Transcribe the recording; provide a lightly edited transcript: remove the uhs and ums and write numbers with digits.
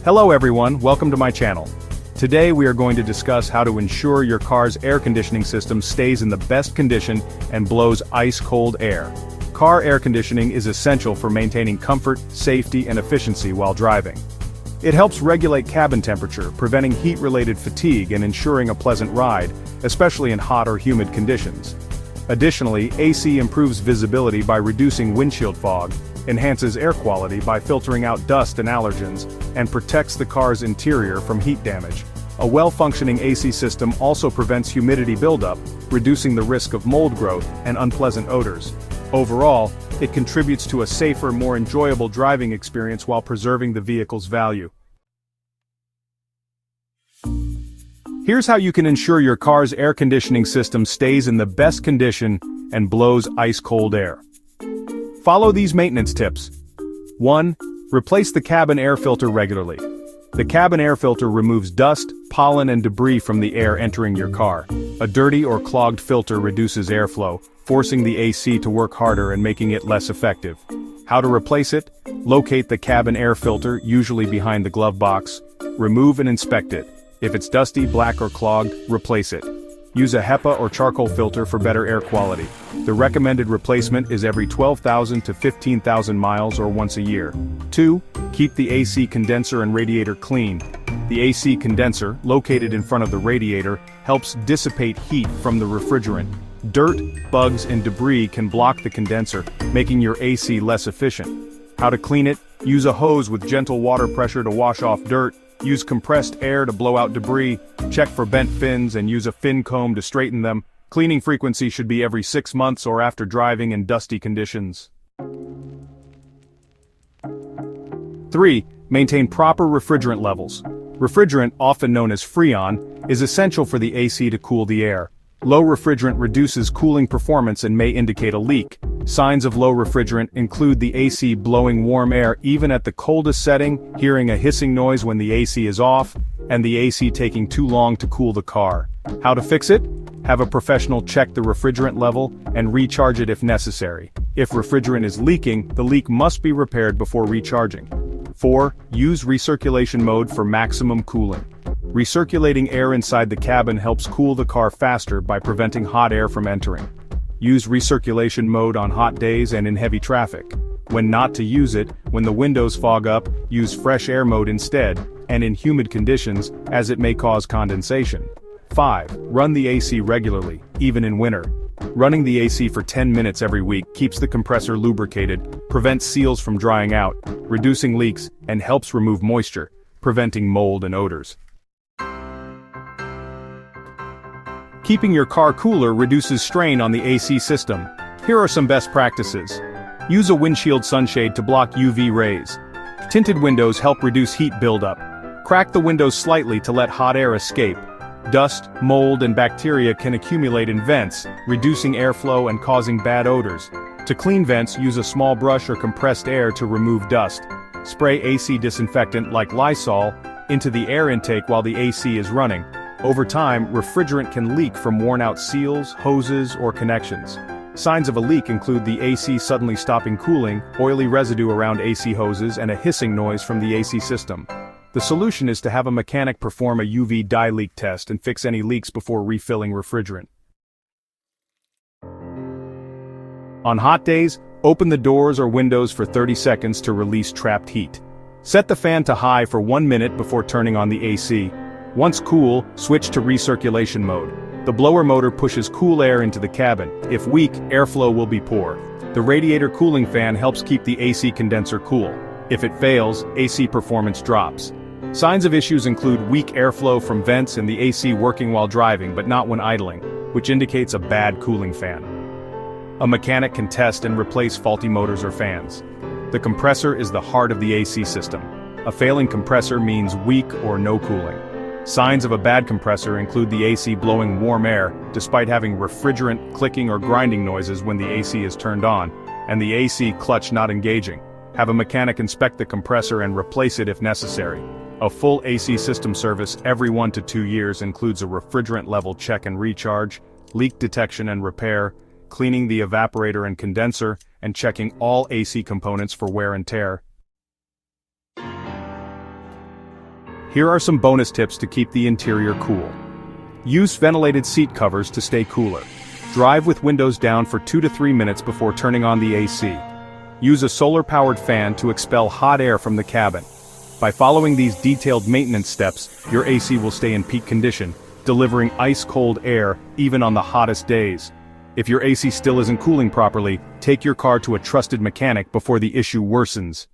Hello everyone, welcome to my channel. Today we are going to discuss how to ensure your car's air conditioning system stays in the best condition and blows ice-cold air. Car air conditioning is essential for maintaining comfort, safety, and efficiency while driving. It helps regulate cabin temperature, preventing heat-related fatigue and ensuring a pleasant ride, especially in hot or humid conditions. Additionally, AC improves visibility by reducing windshield fog, enhances air quality by filtering out dust and allergens, and protects the car's interior from heat damage. A well-functioning AC system also prevents humidity buildup, reducing the risk of mold growth and unpleasant odors. Overall, it contributes to a safer, more enjoyable driving experience while preserving the vehicle's value. Here's how you can ensure your car's air conditioning system stays in the best condition and blows ice-cold air. Follow these maintenance tips. 1. Replace the cabin air filter regularly. The cabin air filter removes dust, pollen and debris from the air entering your car. A dirty or clogged filter reduces airflow, forcing the AC to work harder and making it less effective. How to replace it? Locate the cabin air filter, usually behind the glove box. Remove and inspect it. If it's dusty, black or clogged, replace it. Use a HEPA or charcoal filter for better air quality. The recommended replacement is every 12,000 to 15,000 miles or once a year. 2. Keep the AC condenser and radiator clean. The AC condenser, located in front of the radiator, helps dissipate heat from the refrigerant. Dirt, bugs, and debris can block the condenser, making your AC less efficient. How to clean it? Use a hose with gentle water pressure to wash off dirt. Use compressed air to blow out debris, check for bent fins and use a fin comb to straighten them. Cleaning frequency should be every 6 months or after driving in dusty conditions. 3. Maintain proper refrigerant levels. Refrigerant, often known as Freon, is essential for the AC to cool the air. Low refrigerant reduces cooling performance and may indicate a leak. Signs of low refrigerant include the AC blowing warm air even at the coldest setting, hearing a hissing noise when the AC is off, and the AC taking too long to cool the car. How to fix it? Have a professional check the refrigerant level and recharge it if necessary. If refrigerant is leaking, the leak must be repaired before recharging. 4. Use recirculation mode for maximum cooling. Recirculating air inside the cabin helps cool the car faster by preventing hot air from entering. Use recirculation mode on hot days and in heavy traffic. When not to use it, when the windows fog up, use fresh air mode instead, and in humid conditions, as it may cause condensation. 5. Run the AC regularly, even in winter. Running the AC for 10 minutes every week keeps the compressor lubricated, prevents seals from drying out, reducing leaks, and helps remove moisture, preventing mold and odors. Keeping your car cooler reduces strain on the AC system. Here are some best practices. Use a windshield sunshade to block UV rays. Tinted windows help reduce heat buildup. Crack the windows slightly to let hot air escape. Dust, mold, and bacteria can accumulate in vents, reducing airflow and causing bad odors. To clean vents, use a small brush or compressed air to remove dust. Spray AC disinfectant like Lysol into the air intake while the AC is running. Over time, refrigerant can leak from worn-out seals, hoses, or connections. Signs of a leak include the AC suddenly stopping cooling, oily residue around AC hoses, and a hissing noise from the AC system. The solution is to have a mechanic perform a UV dye leak test and fix any leaks before refilling refrigerant. On hot days, open the doors or windows for 30 seconds to release trapped heat. Set the fan to high for 1 minute before turning on the AC. Once cool, switch to recirculation mode. The blower motor pushes cool air into the cabin. If weak, airflow will be poor. The radiator cooling fan helps keep the AC condenser cool. If it fails, AC performance drops. Signs of issues include weak airflow from vents and the AC working while driving but not when idling, which indicates a bad cooling fan. A mechanic can test and replace faulty motors or fans. The compressor is the heart of the AC system. A failing compressor means weak or no cooling. Signs of a bad compressor include the AC blowing warm air, despite having refrigerant, clicking or grinding noises when the AC is turned on, and the AC clutch not engaging. Have a mechanic inspect the compressor and replace it if necessary. A full AC system service every 1 to 2 years includes a refrigerant level check and recharge, leak detection and repair, cleaning the evaporator and condenser, and checking all AC components for wear and tear. Here are some bonus tips to keep the interior cool. Use ventilated seat covers to stay cooler. Drive with windows down for 2 to 3 minutes before turning on the AC. Use a solar-powered fan to expel hot air from the cabin. By following these detailed maintenance steps, your AC will stay in peak condition, delivering ice-cold air even on the hottest days. If your AC still isn't cooling properly, take your car to a trusted mechanic before the issue worsens.